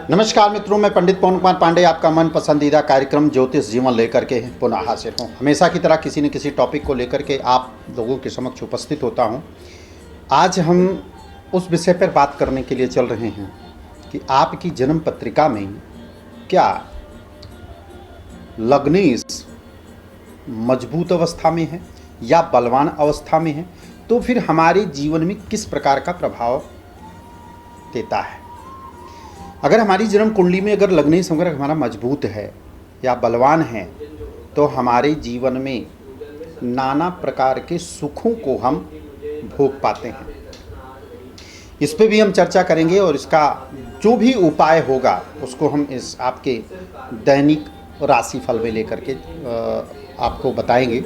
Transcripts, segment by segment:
नमस्कार मित्रों, मैं पंडित पवन कुमार पांडे आपका मन पसंदीदा कार्यक्रम ज्योतिष जीवन लेकर के पुनः हाजिर हूँ। हमेशा की तरह किसी न किसी टॉपिक को लेकर के आप लोगों के समक्ष उपस्थित होता हूँ। आज हम उस विषय पर बात करने के लिए चल रहे हैं कि आपकी जन्म पत्रिका में क्या लग्नेश मजबूत अवस्था में है या बलवान अवस्था में है, तो फिर हमारे जीवन में किस प्रकार का प्रभाव देता है। अगर हमारी जन्म कुंडली में अगर लग्नेश अगर हमारा मजबूत है या बलवान है तो हमारे जीवन में नाना प्रकार के सुखों को हम भोग पाते हैं। इस पे भी हम चर्चा करेंगे और इसका जो भी उपाय होगा उसको हम इस आपके दैनिक राशिफल में लेकर के आपको बताएंगे।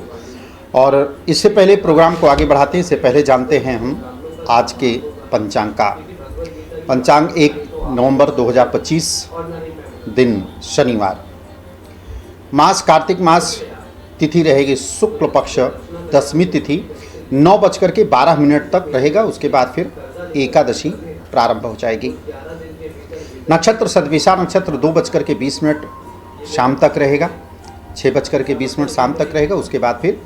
और इससे पहले प्रोग्राम को आगे बढ़ाते हैं, इससे पहले जानते हैं हम आज के पंचांग का। पंचांग 1 नवंबर 2025 दिन शनिवार, मास कार्तिक मास, तिथि रहेगी शुक्ल पक्ष, दशमी तिथि 9:12 तक रहेगा। उसके बाद फिर एकादशी प्रारंभ हो जाएगी। नक्षत्र सद्विषा नक्षत्र 2:20 शाम तक रहेगा, 6:20 शाम तक रहेगा। उसके बाद फिर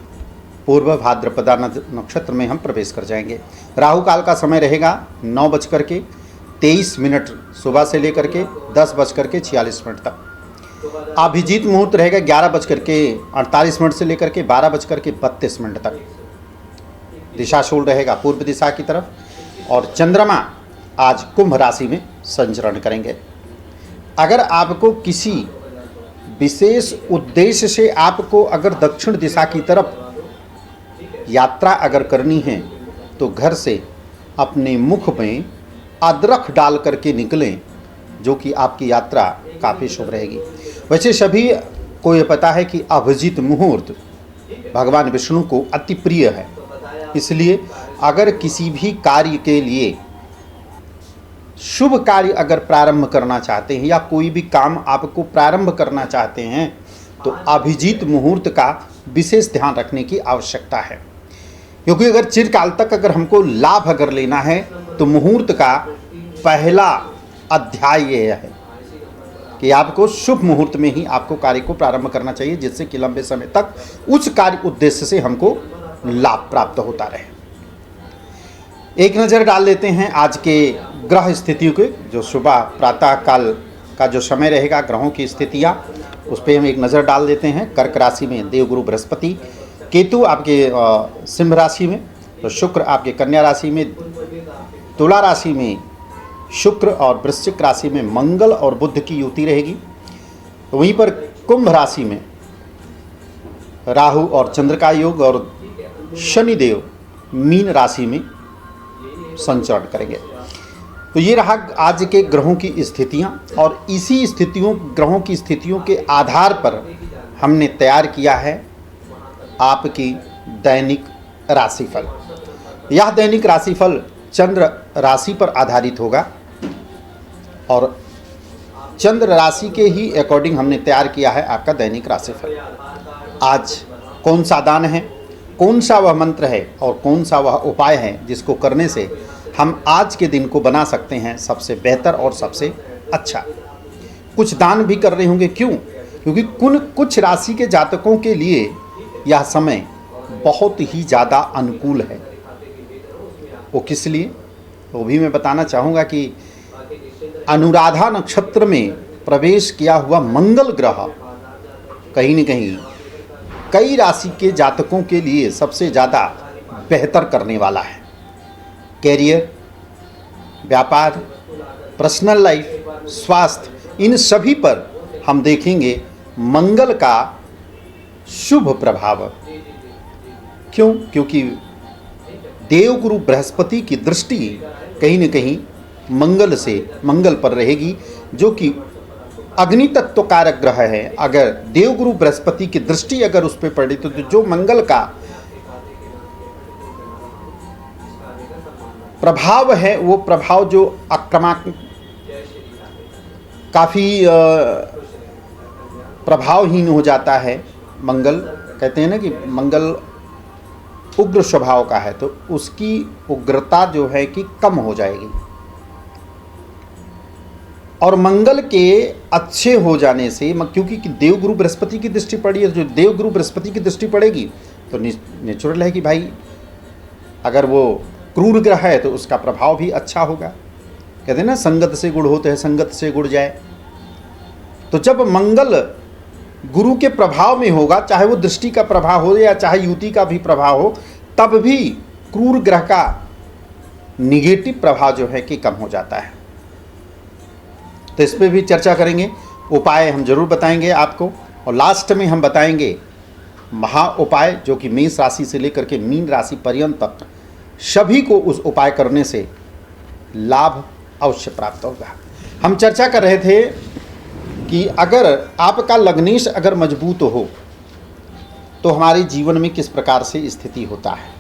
पूर्व भाद्रपदा नक्षत्र में हम प्रवेश कर जाएंगे। राहु काल का समय रहेगा 9:23 सुबह से लेकर के 10:46 तक। अभिजीत मुहूर्त रहेगा 11:48 से लेकर के 12:32 तक। दिशाशूल रहेगा पूर्व दिशा की तरफ और चंद्रमा आज कुंभ राशि में संचरण करेंगे। अगर आपको किसी विशेष उद्देश्य से आपको अगर दक्षिण दिशा की तरफ यात्रा अगर करनी है तो घर से अपने मुख में अदरक डाल करके निकलें, जो कि आपकी यात्रा काफ़ी शुभ रहेगी। वैसे सभी को ये पता है कि अभिजीत मुहूर्त भगवान विष्णु को अति प्रिय है, इसलिए अगर किसी भी कार्य के लिए शुभ कार्य अगर प्रारंभ करना चाहते हैं या कोई भी काम आपको प्रारंभ करना चाहते हैं तो अभिजीत मुहूर्त का विशेष ध्यान रखने की आवश्यकता है। क्योंकि अगर चिरकाल तक अगर हमको लाभ अगर लेना है तो मुहूर्त का पहला अध्याय ये है कि आपको शुभ मुहूर्त में ही आपको कार्य को प्रारंभ करना चाहिए, जिससे कि लंबे समय तक उस कार्य उद्देश्य से हमको लाभ प्राप्त होता रहे। एक नज़र डाल लेते हैं आज के ग्रह स्थितियों के, जो सुबह प्रातः काल का जो समय रहेगा, ग्रहों की स्थितियां, उस पर हम एक नज़र डाल देते हैं। कर्क राशि में देवगुरु बृहस्पति, केतु आपके सिंह राशि में, तो शुक्र आपके कन्या राशि में, तुला राशि में शुक्र और वृश्चिक राशि में मंगल और बुध की युति रहेगी। वहीं पर कुंभ राशि में राहु और चंद्र का योग और शनिदेव मीन राशि में संचरण करेंगे। तो ये रहा आज के ग्रहों की स्थितियां, और इसी ग्रहों की स्थितियों के आधार पर हमने तैयार किया है आपकी दैनिक राशिफल। यह दैनिक राशिफल चंद्र राशि पर आधारित होगा और चंद्र राशि के ही अकॉर्डिंग हमने तैयार किया है आपका दैनिक राशिफल। आज कौन सा दान है, कौन सा वह मंत्र है और कौन सा वह उपाय है जिसको करने से हम आज के दिन को बना सकते हैं सबसे बेहतर और सबसे अच्छा। कुछ दान भी कर रहे होंगे, क्यों? क्योंकि कुछ राशि के जातकों के लिए यह समय बहुत ही ज़्यादा अनुकूल है। वो किस लिए, वो भी मैं बताना चाहूँगा कि अनुराधा नक्षत्र में प्रवेश किया हुआ मंगल ग्रह कहीं न कहीं कई राशि के जातकों के लिए सबसे ज़्यादा बेहतर करने वाला है। कैरियर, व्यापार, पर्सनल लाइफ, स्वास्थ्य, इन सभी पर हम देखेंगे मंगल का शुभ प्रभाव। क्यों? क्योंकि देवगुरु बृहस्पति की दृष्टि कहीं न कहीं मंगल पर रहेगी, जो कि अग्नि तत्व कारक ग्रह है। अगर देवगुरु बृहस्पति की दृष्टि अगर उस पर पड़ी तो जो मंगल का प्रभाव है, वो प्रभाव जो आक्रामक काफ़ी प्रभावहीन हो जाता है। मंगल कहते हैं ना कि मंगल उग्र स्वभाव का है, तो उसकी उग्रता जो है कि कम हो जाएगी। और मंगल के अच्छे हो जाने से, क्योंकि देवगुरु बृहस्पति की दृष्टि पड़ी है, जो देवगुरु बृहस्पति की दृष्टि पड़ेगी तो नेचुरल है कि भाई अगर वो क्रूर ग्रह है तो उसका प्रभाव भी अच्छा होगा। कहते हैं ना, संगत से गुण होते हैं, संगत से गुण जाए। तो जब मंगल गुरु के प्रभाव में होगा, चाहे वो दृष्टि का प्रभाव हो या चाहे युति का भी प्रभाव हो, तब भी क्रूर ग्रह का निगेटिव प्रभाव जो है कि कम हो जाता है। तो इस पर भी चर्चा करेंगे, उपाय हम जरूर बताएंगे आपको, और लास्ट में हम बताएंगे महा उपाय, जो कि मेष राशि से लेकर के मीन राशि पर्यंत तक सभी को उस उपाय करने से लाभ अवश्य प्राप्त होगा। हम चर्चा कर रहे थे कि अगर आपका लग्नेश अगर मजबूत हो तो हमारे जीवन में किस प्रकार से स्थिति होता है।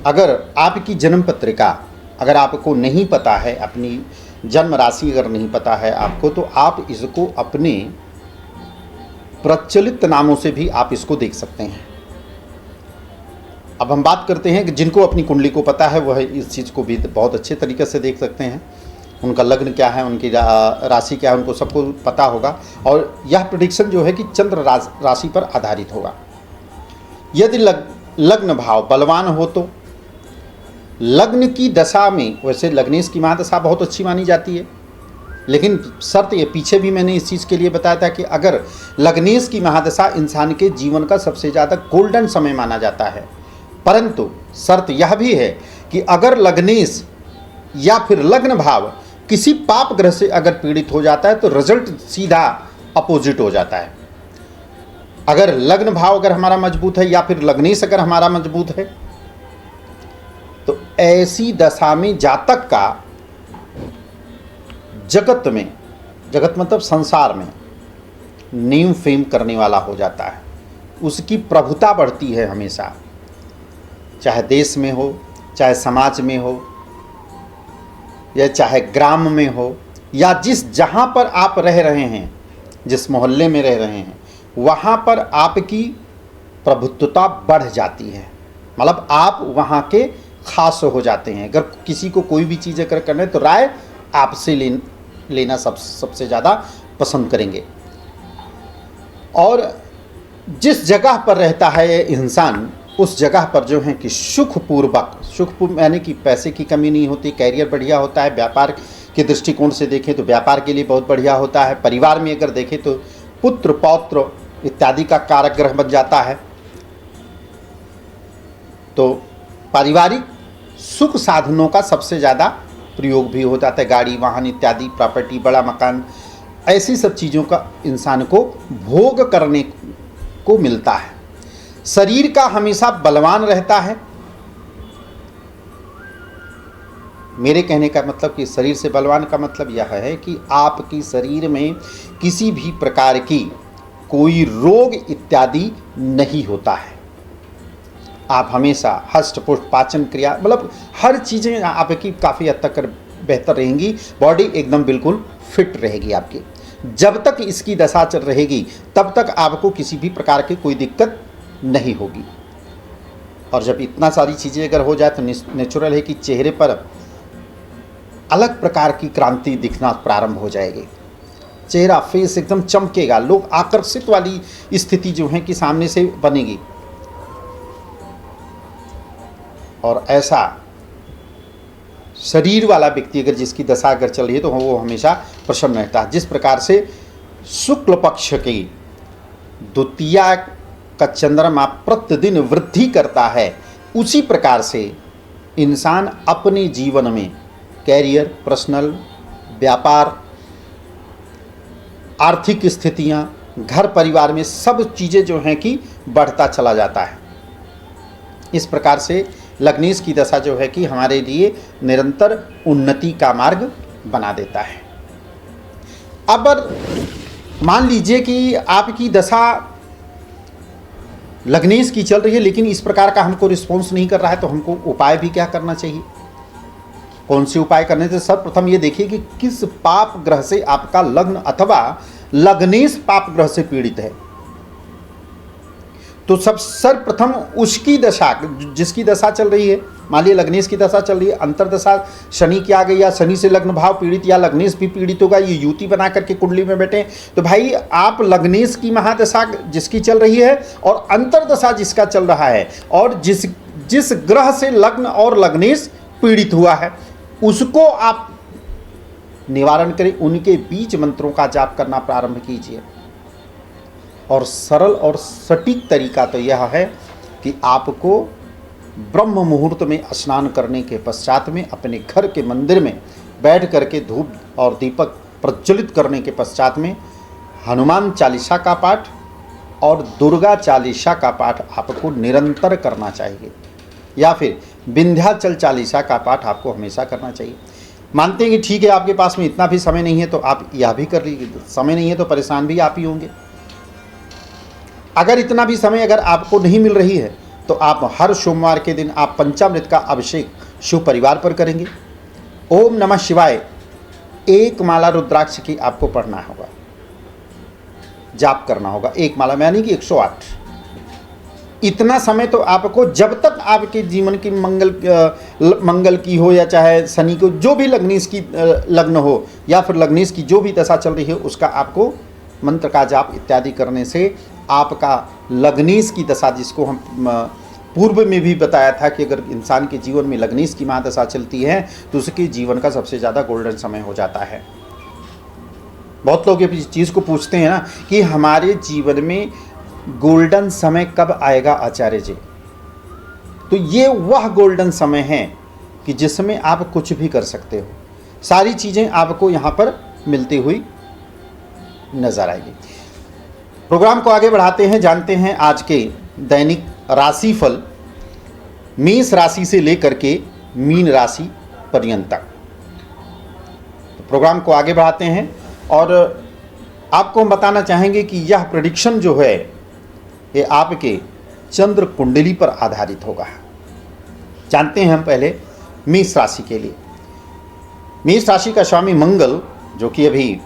अगर आपकी जन्म पत्रिका अगर आपको नहीं पता है, अपनी जन्म राशि अगर नहीं पता है आपको, तो आप इसको अपने प्रचलित नामों से भी आप इसको देख सकते हैं। अब हम बात करते हैं कि जिनको अपनी कुंडली को पता है वह इस चीज़ को भी बहुत अच्छे तरीके से देख सकते हैं। उनका लग्न क्या है, उनकी राशि क्या है, उनको सबको पता होगा। और यह प्रेडिक्शन जो है कि चंद्र राशि पर आधारित होगा। यदि लग्न भाव बलवान हो तो लग्न की दशा में, वैसे लग्नेश की महादशा बहुत अच्छी मानी जाती है, लेकिन शर्त ये पीछे भी मैंने इस चीज़ के लिए बताया था कि अगर लग्नेश की महादशा इंसान के जीवन का सबसे ज़्यादा गोल्डन समय माना जाता है, परंतु शर्त यह भी है कि अगर लग्नेश या फिर लग्न भाव किसी पाप ग्रह से अगर पीड़ित हो जाता है तो रिजल्ट सीधा अपोजिट हो जाता है। अगर लग्न भाव अगर हमारा मजबूत है या फिर लग्नेश अगर हमारा मजबूत है तो ऐसी दशा में जातक का जगत में, जगत मतलब संसार में, नेम फेम करने वाला हो जाता है। उसकी प्रभुता बढ़ती है हमेशा, चाहे देश में हो, चाहे समाज में हो, या चाहे ग्राम में हो, या जहाँ पर आप रह रहे हैं, जिस मोहल्ले में रह रहे हैं, वहाँ पर आपकी प्रभुत्वता बढ़ जाती है। मतलब आप वहाँ के खास हो जाते हैं। अगर किसी को कोई भी चीज़ अगर करना है तो राय आपसे लेना सबसे ज़्यादा पसंद करेंगे। और जिस जगह पर रहता है ये इंसान, उस जगह पर जो है कि सुखपूर्वक यानी कि पैसे की कमी नहीं होती, कैरियर बढ़िया होता है। व्यापार के दृष्टिकोण से देखें तो व्यापार के लिए बहुत बढ़िया होता है। परिवार में अगर देखें तो पुत्र पौत्र इत्यादि का कारक ग्रह बन जाता है। तो पारिवारिक सुख साधनों का सबसे ज़्यादा प्रयोग भी हो जाता है। गाड़ी वाहन इत्यादि, प्रॉपर्टी, बड़ा मकान, ऐसी सब चीज़ों का इंसान को भोग करने को मिलता है। शरीर का हमेशा बलवान रहता है। मेरे कहने का मतलब कि शरीर से बलवान का मतलब यह है कि आपकी शरीर में किसी भी प्रकार की कोई रोग इत्यादि नहीं होता है। आप हमेशा हष्ट पुष्ट, पाचन क्रिया, मतलब हर चीज़ें आपकी काफ़ी हद तक बेहतर रहेंगी। बॉडी एकदम बिल्कुल फिट रहेगी आपकी। जब तक इसकी दशा चल रहेगी तब तक आपको किसी भी प्रकार की कोई दिक्कत नहीं होगी। और जब इतना सारी चीज़ें अगर हो जाए तो नेचुरल है कि चेहरे पर अलग प्रकार की क्रांति दिखना प्रारंभ हो जाएगी। चेहरा, फेस एकदम चमकेगा। लोग आकर्षित वाली स्थिति जो है कि सामने से बनेगी। और ऐसा शरीर वाला व्यक्ति अगर जिसकी दशा अगर चल रही है तो वो हमेशा प्रसन्न रहता है। जिस प्रकार से शुक्ल पक्ष की द्वितीया का चंद्रमा प्रतिदिन वृद्धि करता है, उसी प्रकार से इंसान अपने जीवन में कैरियर, पर्सनल, व्यापार, आर्थिक स्थितियां, घर परिवार में सब चीज़ें जो हैं कि बढ़ता चला जाता है। इस प्रकार से लग्नेश की दशा जो है कि हमारे लिए निरंतर उन्नति का मार्ग बना देता है। अब मान लीजिए कि आपकी दशा लग्नेश की चल रही है लेकिन इस प्रकार का हमको रिस्पॉन्स नहीं कर रहा है, तो हमको उपाय भी क्या करना चाहिए? कौन से उपाय करने से? सर्वप्रथम ये देखिए कि किस पाप ग्रह से आपका लग्न अथवा लग्नेश पाप ग्रह से पीड़ित है। तो सर्वप्रथम उसकी दशा, जिसकी दशा चल रही है मान लीजिए लग्नेश की दशा चल रही है, अंतरदशा शनि की आ गई या शनि से लग्न भाव पीड़ित या लग्नेश भी पीड़ित होगा, ये युति बना करके कुंडली में बैठे, तो भाई आप लग्नेश की महादशा जिसकी चल रही है और अंतरदशा जिसका चल रहा है और जिस ग्रह से लग्न और लग्नेश पीड़ित हुआ है उसको आप निवारण करें, उनके बीज मंत्रों का जाप करना प्रारंभ कीजिए। और सरल और सटीक तरीका तो यह है कि आपको ब्रह्म मुहूर्त में स्नान करने के पश्चात में अपने घर के मंदिर में बैठ करके धूप और दीपक प्रज्वलित करने के पश्चात में हनुमान चालीसा का पाठ और दुर्गा चालीसा का पाठ आपको निरंतर करना चाहिए, या फिर विंध्याचल चालीसा का पाठ आपको हमेशा करना चाहिए। मानते हैं कि ठीक है आपके पास में इतना भी समय नहीं है तो आप यह भी कर लीजिए, समय नहीं है तो परेशान भी आप ही होंगे। अगर इतना भी समय अगर आपको नहीं मिल रही है तो आप हर सोमवार के दिन आप पंचामृत का अभिषेक शिव परिवार पर करेंगे। ओम नमः शिवाय 1 माला रुद्राक्ष की आपको पढ़ना होगा, जाप करना होगा 1 माला में, यानी कि 108। इतना समय तो आपको, जब तक आपके जीवन की मंगल की हो या चाहे शनि को जो भी लग्नेश की लग्न हो या फिर लग्नेश की जो भी दशा चल रही है उसका आपको मंत्र का जाप इत्यादि करने से आपका लग्नेश की दशा, जिसको हम पूर्व में भी बताया था कि अगर इंसान के जीवन में लग्नेश की महादशा चलती है तो उसके जीवन का सबसे ज़्यादा गोल्डन समय हो जाता है। बहुत लोग ये चीज़ को पूछते हैं ना कि हमारे जीवन में गोल्डन समय कब आएगा आचार्य जी, तो ये वह गोल्डन समय है कि जिसमें आप कुछ भी कर सकते हो, सारी चीज़ें आपको यहाँ पर मिलती हुई नजर आएगी। प्रोग्राम को आगे बढ़ाते हैं, जानते हैं आज के दैनिक राशिफल मेष राशि से लेकर के मीन राशि पर्यंत तक। तो प्रोग्राम को आगे बढ़ाते हैं और आपको हम बताना चाहेंगे कि यह प्रेडिक्शन जो है ये आपके चंद्र कुंडली पर आधारित होगा। जानते हैं हम पहले मेष राशि के लिए। मेष राशि का स्वामी मंगल, जो कि अभी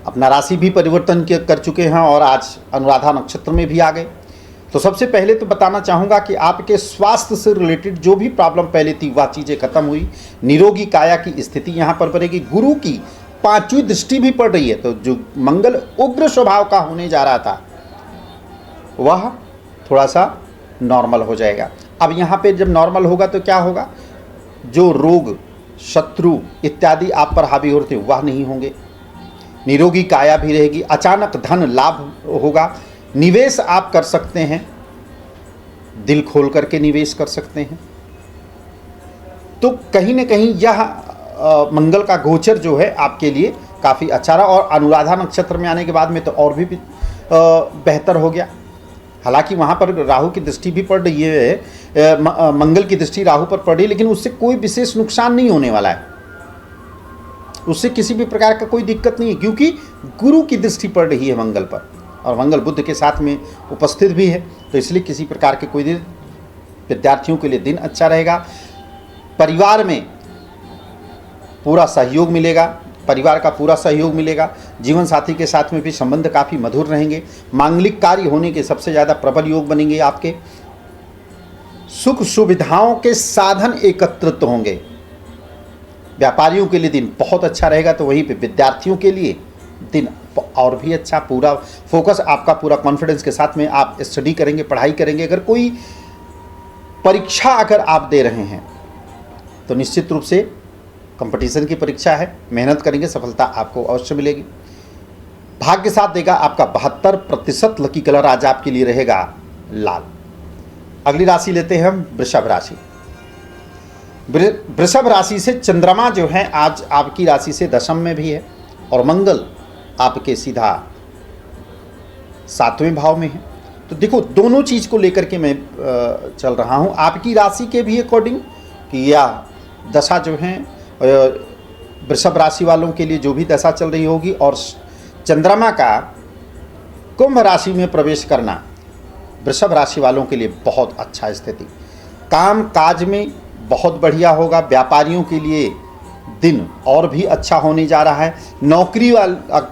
अपना राशि भी परिवर्तन कर चुके हैं और आज अनुराधा नक्षत्र में भी आ गए। तो सबसे पहले तो बताना चाहूँगा कि आपके स्वास्थ्य से रिलेटेड जो भी प्रॉब्लम पहले थी वह चीज़ें खत्म हुई, निरोगी काया की स्थिति यहाँ पर बनेगी। गुरु की 5वीं दृष्टि भी पड़ रही है, तो जो मंगल उग्र स्वभाव का होने जा रहा था वह थोड़ा सा नॉर्मल हो जाएगा। अब यहाँ पे जब नॉर्मल होगा तो क्या होगा, जो रोग शत्रु इत्यादि आप पर हावी होते हैं वह नहीं होंगे, निरोगी काया भी रहेगी, अचानक धन लाभ होगा, निवेश आप कर सकते हैं, दिल खोल करके निवेश कर सकते हैं। तो कहीं ना कहीं यह मंगल का गोचर जो है आपके लिए काफ़ी अच्छा रहा और अनुराधा नक्षत्र में आने के बाद में तो और भी बेहतर हो गया। हालांकि वहाँ पर राहु की दृष्टि भी पड़ रही है, मंगल की दृष्टि राहु पर पड़ रही है, लेकिन उससे कोई विशेष नुकसान नहीं होने वाला है, उससे किसी भी प्रकार का कोई दिक्कत नहीं है, क्योंकि गुरु की दृष्टि पड़ रही है मंगल पर और मंगल बुध के साथ में उपस्थित भी है। तो इसलिए किसी प्रकार के कोई दिन विद्यार्थियों के लिए दिन अच्छा रहेगा। परिवार में पूरा सहयोग मिलेगा, परिवार का पूरा सहयोग मिलेगा। जीवन साथी के साथ में भी संबंध काफ़ी मधुर रहेंगे। मांगलिक कार्य होने के सबसे ज़्यादा प्रबल योग बनेंगे आपके। सुख सुविधाओं के साधन एकत्रित होंगे। व्यापारियों के लिए दिन बहुत अच्छा रहेगा, तो वहीं पे विद्यार्थियों के लिए दिन और भी अच्छा। पूरा फोकस आपका पूरा कॉन्फिडेंस के साथ में आप स्टडी करेंगे, पढ़ाई करेंगे। अगर कोई परीक्षा अगर आप दे रहे हैं तो निश्चित रूप से कंपटीशन की परीक्षा है, मेहनत करेंगे, सफलता आपको अवश्य मिलेगी। भाग्य साथ देगा आपका। 72% लकी कलर आज आपके लिए रहेगा लाल। अगली राशि लेते हैं हम वृषभ राशि। वृषभ राशि से चंद्रमा जो है आज आपकी राशि से दशम में भी है और मंगल आपके सीधा 7वें भाव में है। तो देखो दोनों चीज़ को लेकर के मैं चल रहा हूँ, आपकी राशि के भी अकॉर्डिंग कि यह दशा जो है वृषभ राशि वालों के लिए जो भी दशा चल रही होगी, और चंद्रमा का कुंभ राशि में प्रवेश करना वृषभ राशि वालों के लिए बहुत अच्छा स्थिति। काम काज में बहुत बढ़िया होगा। व्यापारियों के लिए दिन और भी अच्छा होने जा रहा है। नौकरी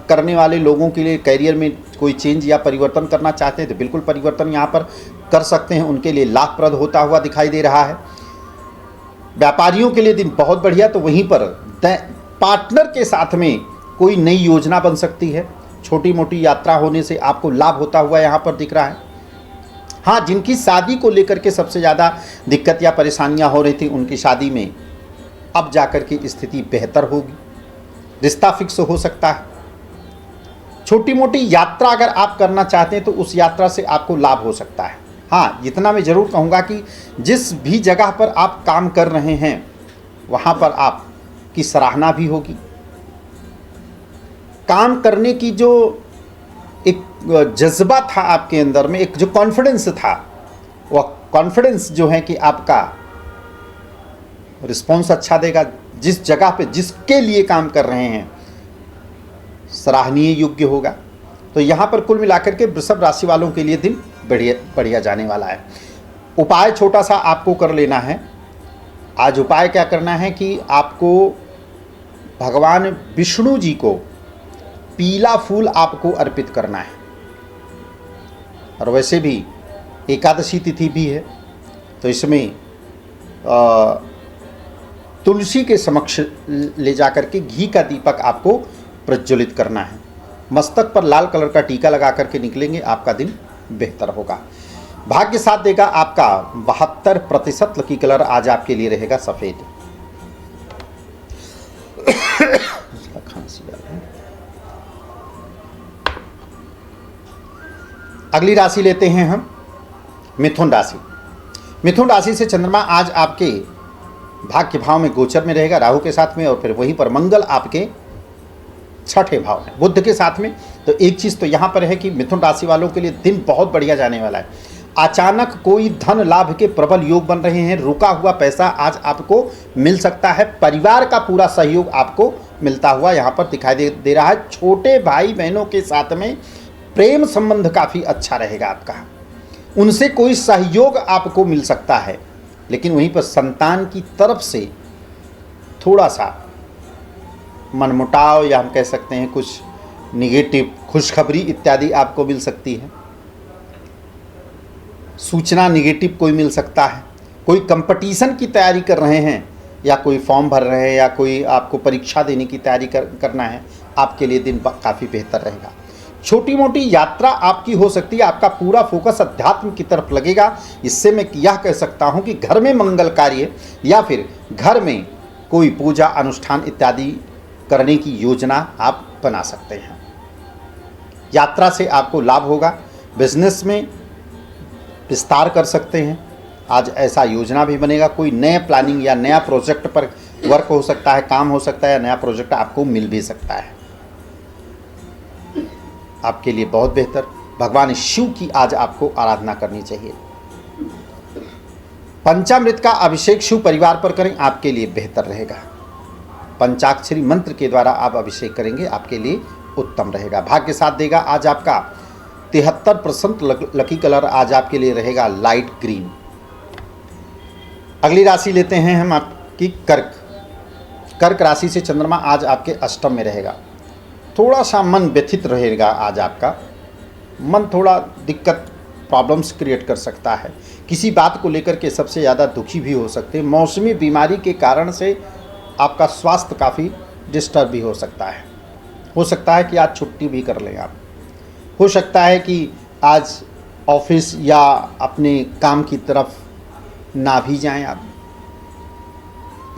करने वाले लोगों के लिए करियर में कोई चेंज या परिवर्तन करना चाहते हैं तो बिल्कुल परिवर्तन यहाँ पर कर सकते हैं उनके लिए लाभप्रद होता हुआ दिखाई दे रहा है। व्यापारियों के लिए दिन बहुत बढ़िया, तो वहीं पर पार्टनर के साथ में कोई नई योजना बन सकती है। छोटी मोटी यात्रा होने से आपको लाभ होता हुआ यहाँ पर दिख रहा है। हाँ, जिनकी शादी को लेकर के सबसे ज़्यादा दिक्कत या परेशानियाँ हो रही थी, उनकी शादी में अब जाकर की स्थिति बेहतर होगी, रिश्ता फिक्स हो सकता है। छोटी मोटी यात्रा अगर आप करना चाहते हैं तो उस यात्रा से आपको लाभ हो सकता है। हाँ, इतना मैं ज़रूर कहूँगा कि जिस भी जगह पर आप काम कर रहे हैं वहाँ पर आपकी सराहना भी होगी। काम करने की जो एक जज्बा था आपके अंदर में, एक जो कॉन्फिडेंस था, वह कॉन्फिडेंस जो है कि आपका रिस्पॉन्स अच्छा देगा। जिस जगह पे जिसके लिए काम कर रहे हैं सराहनीय योग्य होगा। तो यहाँ पर कुल मिलाकर के वृषभ राशि वालों के लिए दिन बढ़िया जाने वाला है। उपाय छोटा सा आपको कर लेना है। आज उपाय क्या करना है कि आपको भगवान विष्णु जी को पीला फूल आपको अर्पित करना है। और वैसे भी एकादशी तिथि भी है, तो इसमें तुलसी के समक्ष ले जाकर के घी का दीपक आपको प्रज्वलित करना है। मस्तक पर लाल कलर का टीका लगा करके निकलेंगे, आपका दिन बेहतर होगा। भाग्य साथ देगा आपका 72%। लकी कलर आज आपके लिए रहेगा सफ़ेद। अगली राशि लेते हैं हम मिथुन राशि। मिथुन राशि से चंद्रमा आज आपके भाग्य भाव में गोचर में रहेगा राहु के साथ में, और फिर वहीं पर मंगल आपके छठे भाव में बुध के साथ में। तो एक चीज़ तो यहाँ पर है कि मिथुन राशि वालों के लिए दिन बहुत बढ़िया जाने वाला है। अचानक कोई धन लाभ के प्रबल योग बन रहे हैं। रुका हुआ पैसा आज आपको मिल सकता है। परिवार का पूरा सहयोग आपको मिलता हुआ यहाँ पर दिखाई दे रहा है। छोटे भाई बहनों के साथ में प्रेम संबंध काफ़ी अच्छा रहेगा आपका, उनसे कोई सहयोग आपको मिल सकता है। लेकिन वहीं पर संतान की तरफ से थोड़ा सा मनमुटाव, या हम कह सकते हैं कुछ निगेटिव खुशखबरी इत्यादि आपको मिल सकती है। सूचना निगेटिव कोई मिल सकता है। कोई कंपटीशन की तैयारी कर रहे हैं, या कोई फॉर्म भर रहे हैं, या कोई आपको परीक्षा देने की तैयारी करना है, आपके लिए दिन काफ़ी बेहतर रहेगा। छोटी मोटी यात्रा आपकी हो सकती है। आपका पूरा फोकस अध्यात्म की तरफ लगेगा। इससे मैं यह कह सकता हूं कि घर में मंगल कार्य या फिर घर में कोई पूजा अनुष्ठान इत्यादि करने की योजना आप बना सकते हैं। यात्रा से आपको लाभ होगा। बिजनेस में विस्तार कर सकते हैं। आज ऐसा योजना भी बनेगा। कोई नए प्लानिंग या नया प्रोजेक्ट पर वर्क हो सकता है, काम हो सकता है, या नया प्रोजेक्ट आपको मिल भी सकता है। आपके लिए बहुत बेहतर। भगवान शिव की आज आपको आराधना करनी चाहिए। पंचामृत का अभिषेक शिव परिवार पर करें, आपके लिए बेहतर रहेगा। पंचाक्षरी मंत्र के द्वारा आप अभिषेक करेंगे, आपके लिए उत्तम रहेगा। भाग्य साथ देगा आज आपका 73%। लकी कलर आज आपके लिए रहेगा लाइट ग्रीन। अगली राशि लेते हैं हम आपकी कर्क। कर्क राशि से चंद्रमा आज आपके अष्टम में रहेगा। थोड़ा सा मन व्यथित रहेगा। आज आपका मन थोड़ा दिक्कत प्रॉब्लम्स क्रिएट कर सकता है। किसी बात को लेकर के सबसे ज़्यादा दुखी भी हो सकते हैं। मौसमी बीमारी के कारण से आपका स्वास्थ्य काफ़ी डिस्टर्ब भी हो सकता है। हो सकता है कि आज छुट्टी भी कर लें आप। हो सकता है कि आज ऑफिस या अपने काम की तरफ ना भी जाएं आप।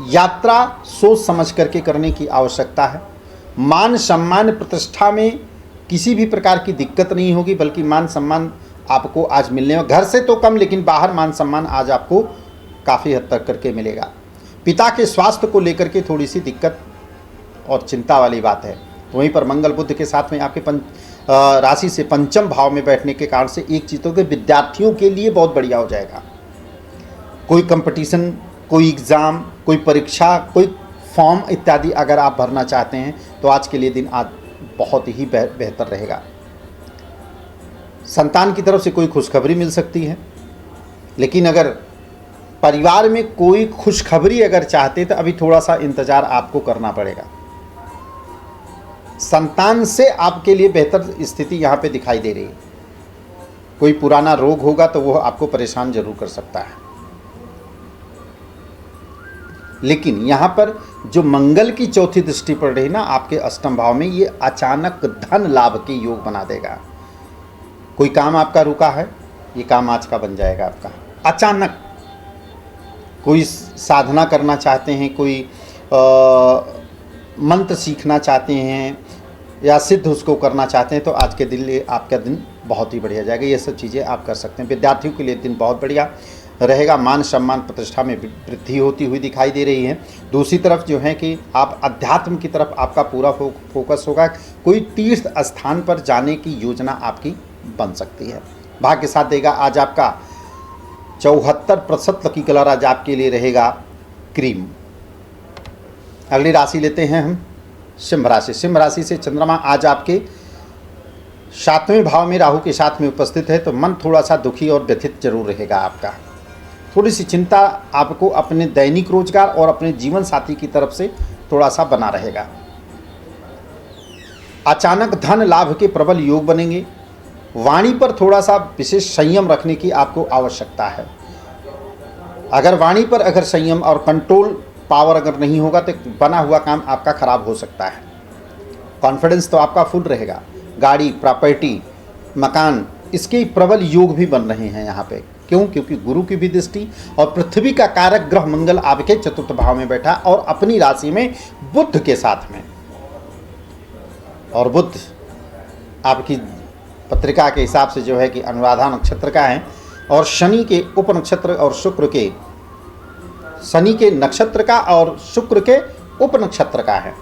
यात्रा सोच समझ करके करने की आवश्यकता है। मान सम्मान प्रतिष्ठा में किसी भी प्रकार की दिक्कत नहीं होगी, बल्कि मान सम्मान आपको आज मिलने में, घर से तो कम लेकिन बाहर मान सम्मान आज आपको काफ़ी हद तक करके मिलेगा। पिता के स्वास्थ्य को लेकर के थोड़ी सी दिक्कत और चिंता वाली बात है। वहीं पर मंगल बुध के साथ में आपके राशि से पंचम भाव में बैठने के कारण से एक चीज़ तो कि विद्यार्थियों के लिए बहुत बढ़िया हो जाएगा। कोई कंपटीशन, कोई एग्ज़ाम, कोई परीक्षा, कोई फॉर्म इत्यादि अगर आप भरना चाहते हैं तो आज के लिए दिन आज बहुत ही बेहतर रहेगा। संतान की तरफ से कोई खुशखबरी मिल सकती है। लेकिन अगर परिवार में कोई खुशखबरी अगर चाहते तो अभी थोड़ा सा इंतज़ार आपको करना पड़ेगा। संतान से आपके लिए बेहतर स्थिति यहाँ पे दिखाई दे रही है। कोई पुराना रोग होगा तो वो आपको परेशान जरूर कर सकता है। लेकिन यहाँ पर जो मंगल की चौथी दृष्टि पड़ रही ना आपके अष्टम भाव में, ये अचानक धन लाभ के योग बना देगा। कोई काम आपका रुका है, ये काम आज का बन जाएगा आपका। अचानक कोई साधना करना चाहते हैं, कोई मंत्र सीखना चाहते हैं या सिद्ध उसको करना चाहते हैं, तो आज के दिन आपका दिन बहुत ही बढ़िया जाएगा। ये सब चीज़ें आप कर सकते हैं। विद्यार्थियों के लिए दिन बहुत बढ़िया रहेगा। मान सम्मान प्रतिष्ठा में वृद्धि होती हुई दिखाई दे रही है। दूसरी तरफ जो है कि आप अध्यात्म की तरफ आपका पूरा फोकस होगा। कोई तीर्थ स्थान पर जाने की योजना आपकी बन सकती है। भाग्य के साथ देगा आज आपका 74% लकी कलर आज आपके लिए रहेगा क्रीम। अगली राशि लेते हैं हम सिंह राशि। सिंह राशि से चंद्रमा आज आपके 7वें भाव में राहु के साथ में उपस्थित है, तो मन थोड़ा सा दुखी और व्यथित जरूर रहेगा आपका। थोड़ी सी चिंता आपको अपने दैनिक रोजगार और अपने जीवन साथी की तरफ से थोड़ा सा बना रहेगा। अचानक धन लाभ के प्रबल योग बनेंगे। वाणी पर थोड़ा सा विशेष संयम रखने की आपको आवश्यकता है। अगर वाणी पर अगर संयम और कंट्रोल पावर अगर नहीं होगा तो बना हुआ काम आपका खराब हो सकता है। कॉन्फिडेंस तो आपका फुल रहेगा। गाड़ी, प्रॉपर्टी, मकान, इसके प्रबल योग भी बन रहे हैं यहाँ पे। क्यों? क्योंकि गुरु की भी दृष्टि और पृथ्वी का कारक ग्रह मंगल आपके चतुर्थ भाव में बैठा और अपनी राशि में बुध के साथ में। और बुध आपकी पत्रिका के हिसाब से जो है कि अनुराधा नक्षत्र का है और शनि के उप नक्षत्र और शुक्र के, शनि के नक्षत्र का और शुक्र के उप नक्षत्र का है।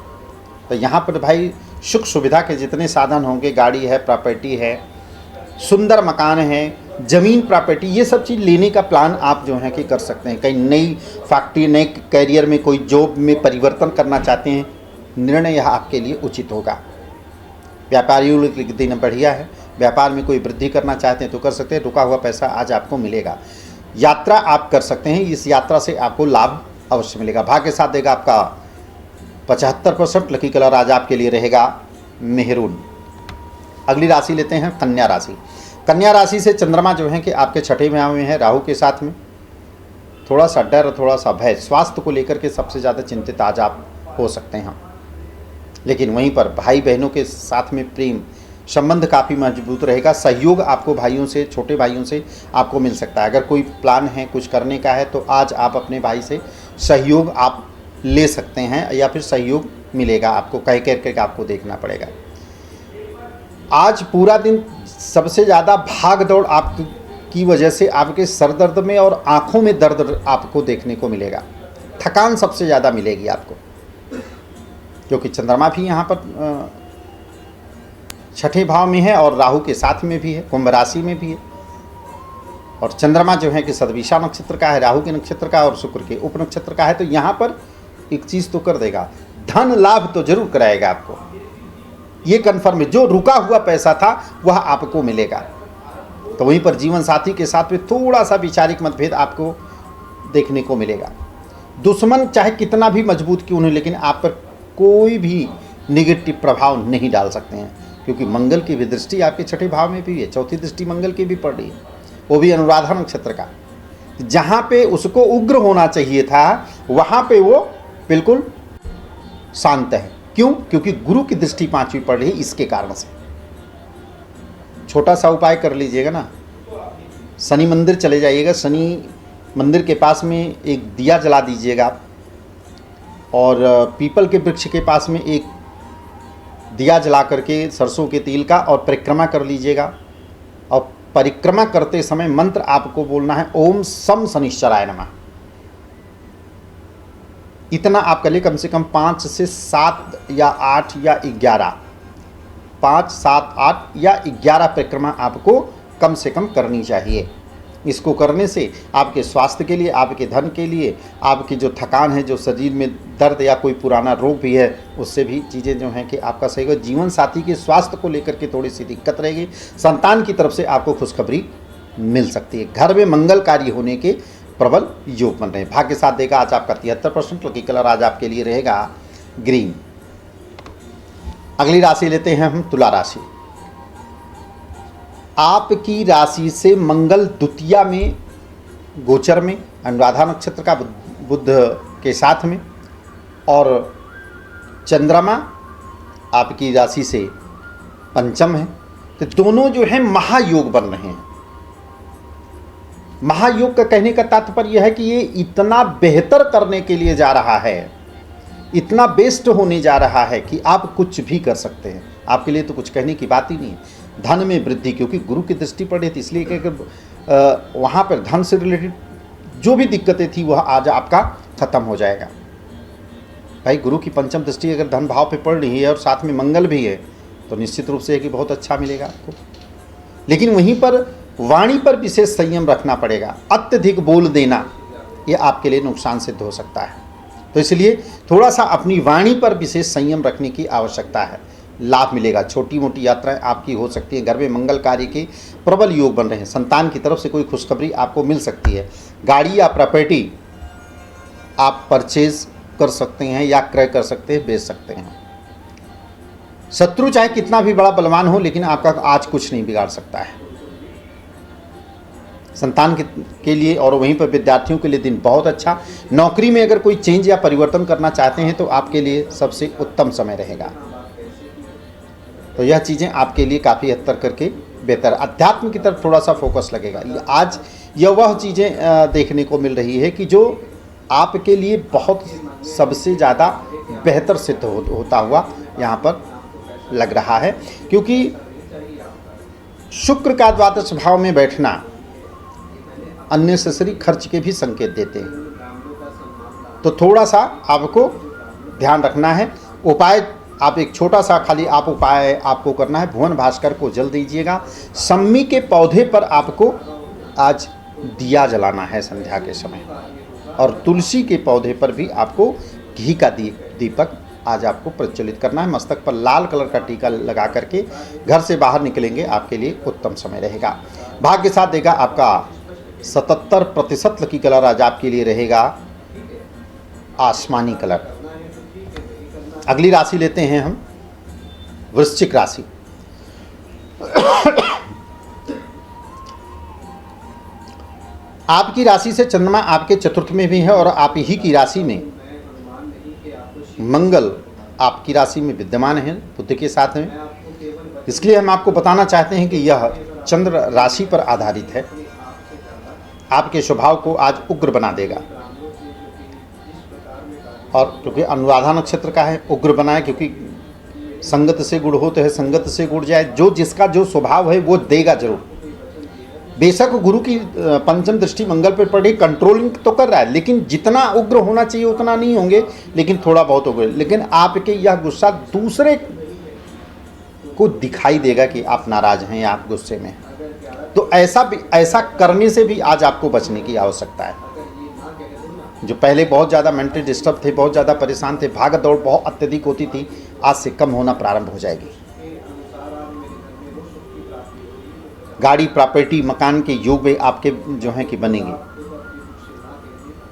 तो यहाँ पर भाई सुख सुविधा के जितने साधन होंगे, गाड़ी है, प्रॉपर्टी है, सुंदर मकान है, ज़मीन प्रॉपर्टी, ये सब चीज़ लेने का प्लान आप जो है कि कर सकते हैं। कहीं नई फैक्ट्री, नए कैरियर में कोई जॉब में परिवर्तन करना चाहते हैं, निर्णय यह आपके लिए उचित होगा। व्यापारियों के दिन बढ़िया है। व्यापार में कोई वृद्धि करना चाहते हैं तो कर सकते हैं। रुका हुआ पैसा आज आपको मिलेगा। यात्रा आप कर सकते हैं, इस यात्रा से आपको लाभ अवश्य मिलेगा। भाग्य के साथ देगा आपका 75%। लकी कलर आज आपके लिए रहेगा मेहरून। अगली राशि लेते हैं कन्या राशि। कन्या राशि से चंद्रमा जो है कि आपके छठे भाव में है राहु के साथ में। थोड़ा सा डर, थोड़ा सा भय, स्वास्थ्य को लेकर के सबसे ज़्यादा चिंतित आज आप हो सकते हैं। लेकिन वहीं पर भाई बहनों के साथ में प्रेम संबंध काफ़ी मजबूत रहेगा। सहयोग आपको भाइयों से, छोटे भाइयों से आपको मिल सकता है। अगर कोई प्लान है कुछ करने का है तो आज आप अपने भाई से सहयोग आप ले सकते हैं या फिर सहयोग मिलेगा आपको। कह करके आपको देखना पड़ेगा। आज पूरा दिन सबसे ज़्यादा भाग दौड़ आपकी वजह से आपके सर दर्द में और आँखों में दर्द आपको देखने को मिलेगा। थकान सबसे ज़्यादा मिलेगी आपको, क्योंकि चंद्रमा भी यहाँ पर छठे भाव में है और राहु के साथ में भी है, कुंभ राशि में भी है। और चंद्रमा जो है कि सदविषा नक्षत्र का है, राहु के नक्षत्र का और शुक्र के उप नक्षत्र का है। तो यहाँ पर एक चीज़ तो कर देगा, धन लाभ तो जरूर कराएगा आपको, ये कन्फर्म है। जो रुका हुआ पैसा था वह आपको मिलेगा। तो वहीं पर जीवन साथी के साथ में थोड़ा सा वैचारिक मतभेद आपको देखने को मिलेगा। दुश्मन चाहे कितना भी मजबूत क्यों नहीं, लेकिन आप पर कोई भी निगेटिव प्रभाव नहीं डाल सकते हैं, क्योंकि मंगल की भी दृष्टि आपके छठे भाव में भी है। चौथी दृष्टि मंगल की भी पड़ रही है, वो भी अनुराधा नक्षत्र का। जहाँ पे उसको उग्र होना चाहिए था वहाँ पे वो बिल्कुल शांत है। क्यों? क्योंकि गुरु की दृष्टि पांचवी पड़ रही है। इसके कारण से छोटा सा उपाय कर लीजिएगा ना, शनि मंदिर चले जाइएगा, शनि मंदिर के पास में एक दिया जला दीजिएगा और पीपल के वृक्ष के पास में एक दिया जला करके सरसों के तेल का और परिक्रमा कर लीजिएगा। और परिक्रमा करते समय मंत्र आपको बोलना है ओम सम शनिश्चराय नमः। इतना आप कर ले, कम से कम 5 से 7 या 8 या 11, 5, 7, 8 या 11 परिक्रमा आपको कम से कम करनी चाहिए। इसको करने से आपके स्वास्थ्य के लिए, आपके धन के लिए, आपकी जो थकान है, जो शरीर में दर्द या कोई पुराना रोग भी है, उससे भी चीज़ें जो हैं कि आपका सही हो। जीवन साथी के स्वास्थ्य को लेकर के थोड़ी सी दिक्कत रहेगी। संतान की तरफ से आपको खुशखबरी मिल सकती है। घर में मंगलकारी होने के प्रबल योग बन रहे हैं। भाग्य साथ देगा आज आपका 73%। लकी कलर आज आपके लिए रहेगा ग्रीन। अगली राशि लेते हैं हम तुला राशि। आपकी राशि से मंगल द्वितीया में गोचर में अनुराधा नक्षत्र का बुध के साथ में, और चंद्रमा आपकी राशि से पंचम है। तो दोनों जो है महायोग बन रहे हैं। महायोग का कहने का तात्पर्य यह है कि ये इतना बेहतर करने के लिए जा रहा है, इतना बेस्ट होने जा रहा है कि आप कुछ भी कर सकते हैं। आपके लिए तो कुछ कहने की बात ही नहीं है। धन में वृद्धि, क्योंकि गुरु की दृष्टि पड़ रही थी, इसलिए कि वहाँ पर धन से रिलेटेड जो भी दिक्कतें थी वह आज आपका खत्म हो जाएगा। भाई गुरु की पंचम दृष्टि अगर धन भाव पे पड़ रही है और साथ में मंगल भी है तो निश्चित रूप से है कि बहुत अच्छा मिलेगा आपको। लेकिन वहीं पर वाणी पर विशेष संयम रखना पड़ेगा। अत्यधिक बोल देना ये आपके लिए नुकसान सिद्ध हो सकता है, तो इसलिए थोड़ा सा अपनी वाणी पर विशेष संयम रखने की आवश्यकता है। लाभ मिलेगा, छोटी मोटी यात्राएं आपकी हो सकती हैं। घर में मंगल कार्य के प्रबल योग बन रहे हैं। संतान की तरफ से कोई खुशखबरी आपको मिल सकती है। गाड़ी या प्रॉपर्टी आप परचेज कर सकते हैं या क्रय कर सकते हैं, बेच सकते हैं। शत्रु चाहे कितना भी बड़ा बलवान हो, लेकिन आपका आज कुछ नहीं बिगाड़ सकता है। संतान के लिए और वहीं पर विद्यार्थियों के लिए दिन बहुत अच्छा। नौकरी में अगर कोई चेंज या परिवर्तन करना चाहते हैं तो आपके लिए सबसे उत्तम समय रहेगा। तो यह चीज़ें आपके लिए काफ़ी हद तक करके बेहतर। अध्यात्म की तरफ थोड़ा सा फोकस लगेगा। आज यह वह चीज़ें देखने को मिल रही है कि जो आपके लिए बहुत सबसे ज़्यादा बेहतर सिद्ध होता हुआ यहाँ पर लग रहा है, क्योंकि शुक्र का द्वादश भाव में बैठना अननेसेसरी खर्च के भी संकेत देते हैं। तो थोड़ा सा आपको ध्यान रखना है। उपाय आप एक छोटा सा खाली आप उपाय आपको करना है। भुवन भास्कर को जल दीजिएगा। सम्मी के पौधे पर आपको आज दिया जलाना है संध्या के समय, और तुलसी के पौधे पर भी आपको घी का दीपक आज आपको प्रज्वलित करना है। मस्तक पर लाल कलर का टीका लगा करके घर से बाहर निकलेंगे, आपके लिए उत्तम समय रहेगा। भाग्य साथ देगा आपका 77% लकी कलर आज आपके लिए रहेगा आसमानी कलर। अगली राशि लेते हैं हम वृश्चिक राशि। आपकी राशि से चंद्रमा आपके चतुर्थ में भी है, और आप ही की राशि में मंगल आपकी राशि में विद्यमान है बुध के साथ में। इसलिए हम आपको बताना चाहते हैं कि यह चंद्र राशि पर आधारित है। आपके स्वभाव को आज उग्र बना देगा, और क्योंकि अनुराधा नक्षत्र का है उग्र बनाए, क्योंकि संगत से गुण होते हैं, संगत से गुण जाए। जो जिसका जो स्वभाव है वो देगा जरूर। बेशक गुरु की पंचम दृष्टि मंगल पर पड़ी, कंट्रोलिंग तो कर रहा है, लेकिन जितना उग्र होना चाहिए उतना नहीं होंगे, लेकिन थोड़ा बहुत उग्र। लेकिन आपके यह गुस्सा दूसरे को दिखाई देगा कि आप नाराज हैं या आप गुस्से में। तो ऐसा करने से भी आज आपको बचने की आवश्यकता है। जो पहले बहुत ज़्यादा मेंटली डिस्टर्ब थे, बहुत ज़्यादा परेशान थे, भाग दौड़ बहुत अत्यधिक होती थी, आज से कम होना प्रारंभ हो जाएगी। गाड़ी प्रॉपर्टी मकान के योग में आपके जो हैं कि बनेंगे।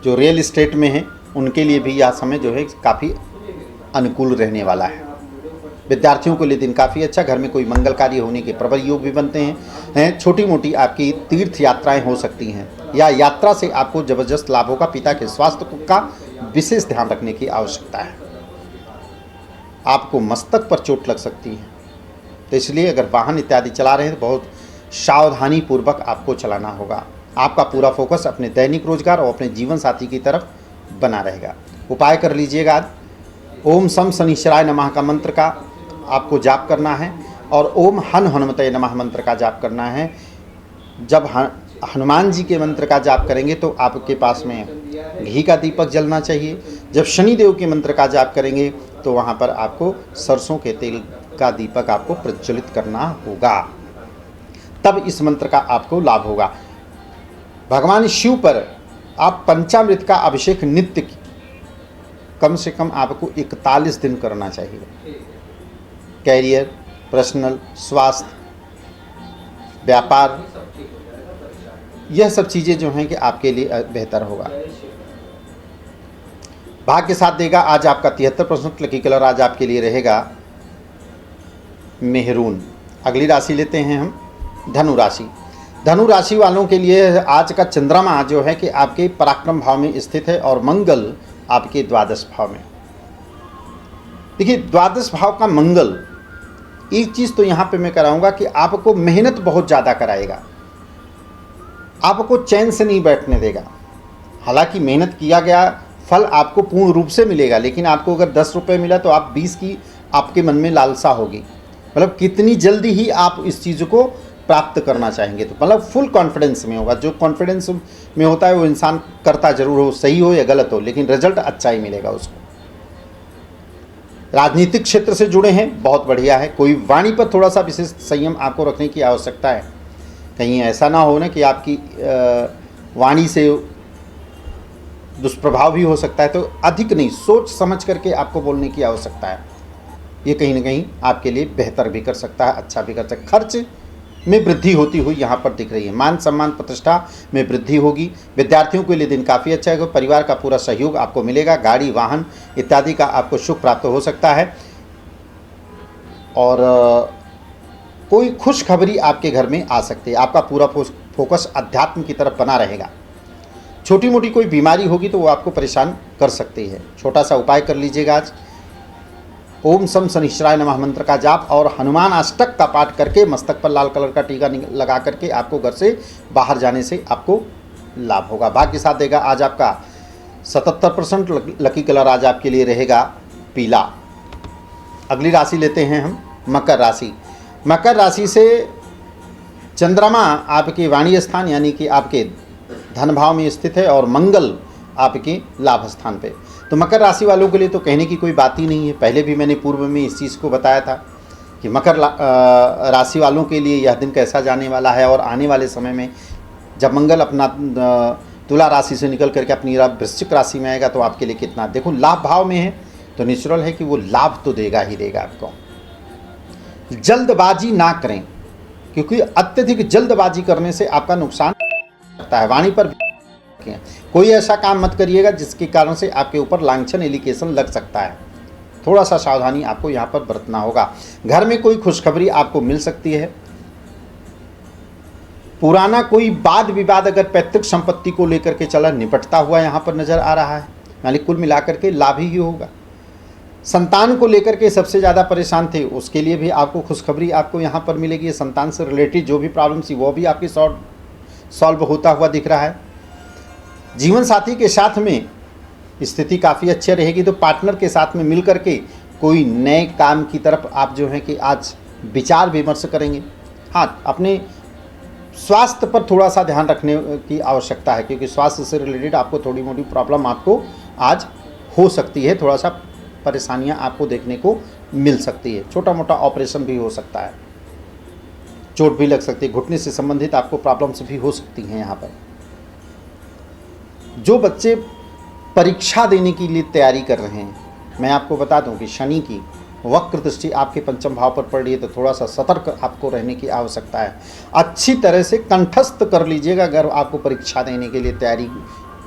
जो रियल इस्टेट में हैं उनके लिए भी यह समय जो है काफ़ी अनुकूल रहने वाला है। विद्यार्थियों के लिए दिन काफ़ी अच्छा। घर में कोई मंगल कार्य होने के प्रबल योग भी बनते हैं। छोटी मोटी आपकी तीर्थ यात्राएं हो सकती हैं, या यात्रा से आपको जबरदस्त लाभ होगा। पिता के स्वास्थ्य का विशेष ध्यान रखने की आवश्यकता है। आपको मस्तक पर चोट लग सकती है, तो इसलिए अगर वाहन इत्यादि चला रहे हैं तो बहुत सावधानी पूर्वक आपको चलाना होगा। आपका पूरा फोकस अपने दैनिक रोजगार और अपने जीवन साथी की तरफ बना रहेगा। उपाय कर लीजिएगा आज ओम सम शनिश्चराय नमः का मंत्र का आपको जाप करना है, और ओम हनुमते नमः मंत्र का जाप करना है। जब हनुमान जी के मंत्र का जाप करेंगे तो आपके पास में घी का दीपक जलना चाहिए। जब शनिदेव के मंत्र का जाप करेंगे तो वहाँ पर आपको सरसों के तेल का दीपक आपको प्रज्वलित करना होगा, तब इस मंत्र का आपको लाभ होगा। भगवान शिव पर आप पंचामृत का अभिषेक नित्य कम से कम आपको 41 दिन करना चाहिए। कैरियर, पर्सनल, स्वास्थ्य, व्यापार, यह सब चीज़ें जो हैं कि आपके लिए बेहतर होगा। भाग्य साथ देगा आज आपका 73% लकी कलर आज आपके लिए रहेगा मेहरून। अगली राशि लेते हैं हम धनु राशि। धनु राशि वालों के लिए आज का चंद्रमा जो है कि आपके पराक्रम भाव में स्थित है और मंगल आपके द्वादश भाव में। देखिए, द्वादश भाव का मंगल, एक चीज़ तो यहाँ पे मैं कराऊंगा कि आपको मेहनत बहुत ज़्यादा कराएगा, आपको चैन से नहीं बैठने देगा। हालांकि मेहनत किया गया फल आपको पूर्ण रूप से मिलेगा, लेकिन आपको अगर 10 रुपये मिला तो आप 20 की आपके मन में लालसा होगी। मतलब कितनी जल्दी ही आप इस चीज़ को प्राप्त करना चाहेंगे, तो मतलब फुल कॉन्फिडेंस में होगा। जो कॉन्फिडेंस में होता है वो इंसान करता जरूर हो, सही हो या गलत हो, लेकिन रिजल्ट अच्छा ही मिलेगा उसको। राजनीतिक क्षेत्र से जुड़े हैं, बहुत बढ़िया है। कोई वाणी पर थोड़ा सा विशेष संयम आपको रखने की आवश्यकता है। कहीं ऐसा ना हो ना कि आपकी वाणी से दुष्प्रभाव भी हो सकता है, तो अधिक नहीं, सोच समझ करके आपको बोलने की आवश्यकता है। ये कहीं ना कहीं आपके लिए बेहतर भी कर सकता है, अच्छा भी कर सकता है। खर्च में वृद्धि होती हुई यहाँ पर दिख रही है। मान सम्मान प्रतिष्ठा में वृद्धि होगी। विद्यार्थियों के लिए दिन काफ़ी अच्छा है। परिवार का पूरा सहयोग आपको मिलेगा। गाड़ी वाहन इत्यादि का आपको सुख प्राप्त हो सकता है और कोई खुशखबरी आपके घर में आ सकती है। आपका पूरा फोकस अध्यात्म की तरफ बना रहेगा। छोटी मोटी कोई बीमारी होगी तो वो आपको परेशान कर सकती है। छोटा सा उपाय कर लीजिएगा आज। ओम सम शनिश्चराय नमः मंत्र का जाप और हनुमान अष्टक का पाठ करके मस्तक पर लाल कलर का टीका लगा करके आपको घर से बाहर जाने से आपको लाभ होगा। भाग्य साथ देगा आज आपका 77%। लकी कलर आज आपके लिए रहेगा पीला। अगली राशि लेते हैं हम मकर राशि। मकर राशि से चंद्रमा आपके वाणी स्थान यानी कि आपके धन भाव में स्थित है और मंगल आपके लाभ स्थान पे। तो मकर राशि वालों के लिए तो कहने की कोई बात ही नहीं है। पहले भी मैंने पूर्व में इस चीज़ को बताया था कि मकर राशि वालों के लिए यह दिन कैसा जाने वाला है और आने वाले समय में जब मंगल अपना तुला राशि से निकल करके अपनी वृश्चिक राशि में आएगा तो आपके लिए कितना, देखो लाभ भाव में है तो नेचुरल है कि वो लाभ तो देगा ही देगा आपको। जल्दबाजी ना करें, क्योंकि अत्यधिक जल्दबाजी करने से आपका नुकसान होता है। वाणी पर कोई ऐसा काम मत करिएगा जिसके कारण से आपके ऊपर लांछन एलिगेशन लग सकता है। थोड़ा सा सावधानी आपको यहाँ पर बरतना होगा। घर में कोई खुशखबरी आपको मिल सकती है। पुराना कोई वाद विवाद अगर पैतृक संपत्ति को लेकर के चला निपटता हुआ यहाँ पर नजर आ रहा है, यानी कुल मिलाकर के लाभ ही होगा। संतान को लेकर के सबसे ज़्यादा परेशान थे, उसके लिए भी आपको खुशखबरी आपको यहाँ पर मिलेगी। संतान से रिलेटेड जो भी प्रॉब्लम थी वो भी आपकी सॉल्व होता हुआ दिख रहा है। जीवन साथी के साथ में स्थिति काफ़ी अच्छी रहेगी। तो पार्टनर के साथ में मिलकर के कोई नए काम की तरफ आप जो है कि आज विचार विमर्श करेंगे। हाँ, अपने स्वास्थ्य पर थोड़ा सा ध्यान रखने की आवश्यकता है, क्योंकि स्वास्थ्य से रिलेटेड आपको थोड़ी मोटी प्रॉब्लम आपको आज हो सकती है। थोड़ा सा परेशानियां आपको देखने को मिल सकती है। छोटा मोटा ऑपरेशन भी हो सकता है, चोट भी लग सकती है, घुटने से संबंधित आपको प्रॉब्लम्स भी हो सकती हैं। यहाँ पर जो बच्चे परीक्षा देने के लिए तैयारी कर रहे हैं, मैं आपको बता दूं कि शनि की वक्र दृष्टि आपके पंचम भाव पर पड़ रही है, तो थोड़ा सा सतर्क आपको रहने की आवश्यकता है। अच्छी तरह से कंठस्थ कर लीजिएगा। अगर आपको परीक्षा देने के लिए तैयारी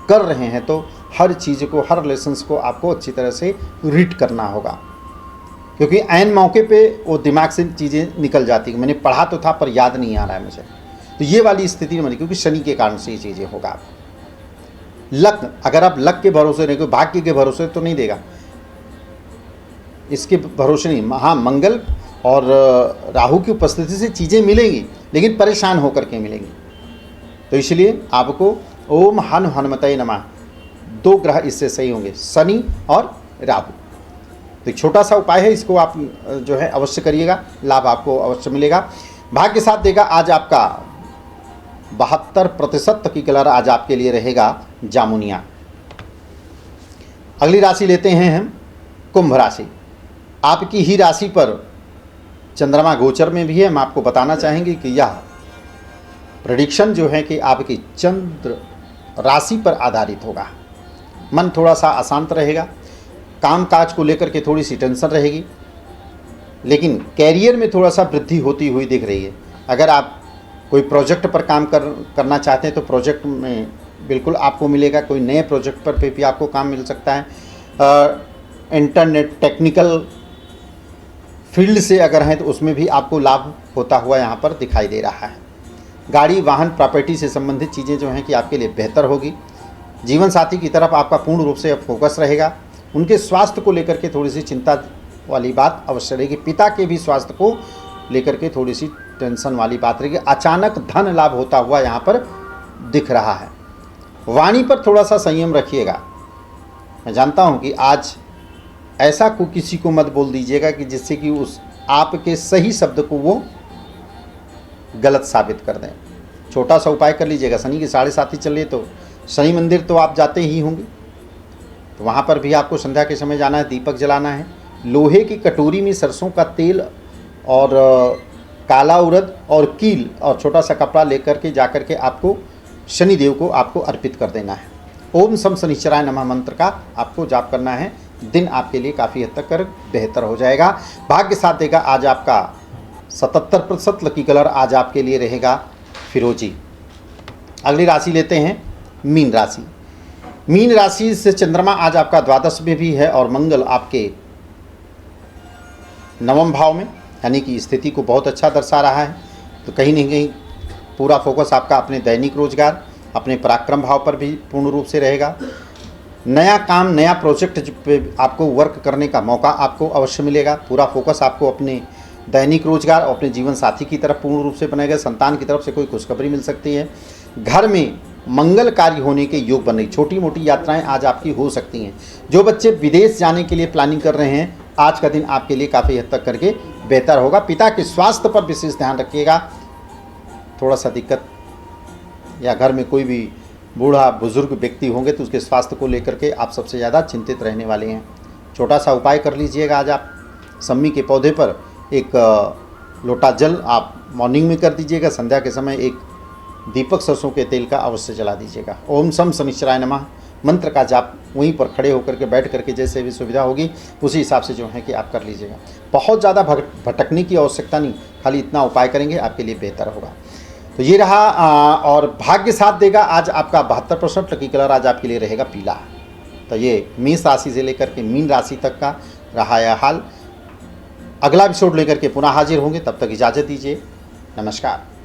कर रहे हैं तो हर चीज़ को, हर लेसन्स को आपको अच्छी तरह से रीड करना होगा, क्योंकि ऐन मौके पे वो दिमाग से चीज़ें निकल जाती हैं। मैंने पढ़ा तो था पर याद नहीं आ रहा है मुझे, तो ये वाली स्थिति बनी, क्योंकि शनि के कारण से ये चीज़ें होगा। लक, अगर आप लक के भरोसे रहेंगे, भाग्य के भरोसे तो नहीं देगा, इसके भरोसे नहीं। हाँ, मंगल और राहु की उपस्थिति से चीज़ें मिलेंगी, लेकिन परेशान होकर के मिलेंगी। तो इसलिए आपको ओम हनुमते नमः, 2 ग्रह इससे सही होंगे, शनि और राहु। तो एक छोटा सा उपाय है, इसको आप जो है अवश्य करिएगा, लाभ आपको अवश्य मिलेगा। भाग्य साथ देगा आज आपका 72% की कलर आज आपके लिए रहेगा जामुनिया। अगली राशि लेते हैं हम कुंभ राशि। आपकी ही राशि पर चंद्रमा गोचर में भी है। हम आपको बताना चाहेंगे कि यह प्रेडिक्शन जो है कि आपकी चंद्र राशि पर आधारित होगा। मन थोड़ा सा अशांत रहेगा, काम काज को लेकर के थोड़ी सी टेंशन रहेगी, लेकिन कैरियर में थोड़ा सा वृद्धि होती हुई दिख रही है। अगर आप कोई प्रोजेक्ट पर काम करना चाहते हैं तो प्रोजेक्ट में बिल्कुल आपको मिलेगा। कोई नए प्रोजेक्ट पर भी आपको काम मिल सकता है। इंटरनेट टेक्निकल फील्ड से अगर हैं तो उसमें भी आपको लाभ होता हुआ यहाँ पर दिखाई दे रहा है। गाड़ी वाहन प्रॉपर्टी से संबंधित चीज़ें जो हैं कि आपके लिए बेहतर होगी। जीवन साथी की तरफ आपका पूर्ण रूप से फोकस रहेगा। उनके स्वास्थ्य को लेकर के थोड़ी सी चिंता वाली बात अवश्य रहेगी। पिता के भी स्वास्थ्य को लेकर के थोड़ी सी टेंशन वाली बात रहेगी। अचानक धन लाभ होता हुआ यहाँ पर दिख रहा है। वाणी पर थोड़ा सा संयम रखिएगा। मैं जानता हूँ कि आज ऐसा को किसी को मत बोल दीजिएगा कि जिससे कि उस आपके सही शब्द को वो गलत साबित कर दें। छोटा सा उपाय कर लीजिएगा। शनि की 7.5 चल रही है, तो शनि मंदिर तो आप जाते ही होंगे, तो वहाँ पर भी आपको संध्या के समय जाना है, दीपक जलाना है। लोहे की कटोरी में सरसों का तेल और काला उड़द और कील और छोटा सा कपड़ा लेकर के जाकर के आपको शनिदेव को आपको अर्पित कर देना है। ओम सम शनिश्चराय नमः मंत्र का आपको जाप करना है। दिन आपके लिए काफ़ी हद तक कर बेहतर हो जाएगा। भाग्य साथ देगा आज आपका 77%। लकी कलर आज आपके लिए रहेगा फिरोजी। अगली राशि लेते हैं मीन राशि। मीन राशि से चंद्रमा आज आपका द्वादश में भी है और मंगल आपके 9वें भाव में, यानी कि स्थिति को बहुत अच्छा दर्शा रहा है। तो कहीं नहीं कहीं पूरा फोकस आपका अपने दैनिक रोजगार, अपने पराक्रम भाव पर भी पूर्ण रूप से रहेगा। नया काम, नया प्रोजेक्ट पे आपको वर्क करने का मौका आपको अवश्य मिलेगा। पूरा फोकस आपको अपने दैनिक रोजगार और अपने जीवन साथी की तरफ पूर्ण रूप से बनेगा। संतान की तरफ से कोई खुशखबरी मिल सकती है। घर में मंगल कार्य होने के योग बन रही। छोटी मोटी यात्राएं आज आपकी हो सकती हैं। जो बच्चे विदेश जाने के लिए प्लानिंग कर रहे हैं, आज का दिन आपके लिए काफ़ी हद तक करके बेहतर होगा। पिता के स्वास्थ्य पर विशेष ध्यान रखिएगा। थोड़ा सा दिक्कत, या घर में कोई भी बूढ़ा बुजुर्ग व्यक्ति होंगे तो उसके स्वास्थ्य को लेकर के आप सबसे ज़्यादा चिंतित रहने वाले हैं। छोटा सा उपाय कर लीजिएगा आज आप। सम्मी के पौधे पर एक लोटा जल आप मॉर्निंग में कर दीजिएगा। संध्या के समय एक दीपक सरसों के तेल का अवश्य जला दीजिएगा। ओम सम शनिश्चराय नमः मंत्र का जाप वहीं पर खड़े होकर के बैठ करके जैसे भी सुविधा होगी उसी हिसाब से जो है कि आप कर लीजिएगा। बहुत ज़्यादा भटकने की आवश्यकता नहीं, खाली इतना उपाय करेंगे आपके लिए बेहतर होगा। तो ये रहा। और भाग्य साथ देगा आज आपका 72%। लकी कलर आज आपके लिए रहेगा पीला। तो ये मेष राशि से लेकर के मीन राशि तक का रहा यह हाल। अगला एपिसोड लेकर के पुनः हाजिर होंगे, तब तक इजाज़त दीजिए। नमस्कार।